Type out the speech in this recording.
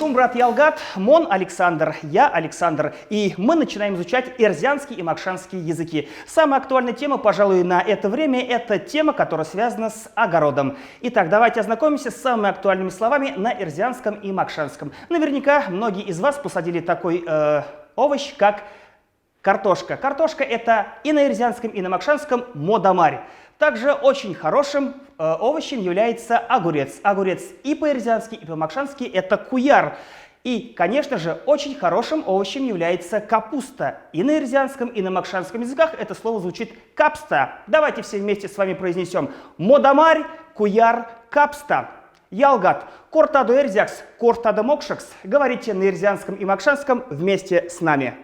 Шум, брат Ялгат, Мон Александр, я Александр. И мы начинаем изучать эрзянский и макшанский языки. Самая актуальная тема, пожалуй, на это время, это тема, которая связана с огородом. Итак, давайте ознакомимся с самыми актуальными словами на эрзянском и макшанском. Наверняка многие из вас посадили такой овощ, как картошка. Картошка — это и на эрзянском, и на макшанском модамарь. Также очень хорошим овощем является огурец. Огурец и по-эрзянски, и по-макшански — это куяр. И, конечно же, очень хорошим овощем является капуста. И на эрзянском, и на макшанском языках это слово звучит капста. Давайте все вместе с вами произнесем: модамарь, куяр, капста. Ялгат, кортадо эрзякс, кортадо мокшакс. Говорите на эрзянском и макшанском вместе с нами.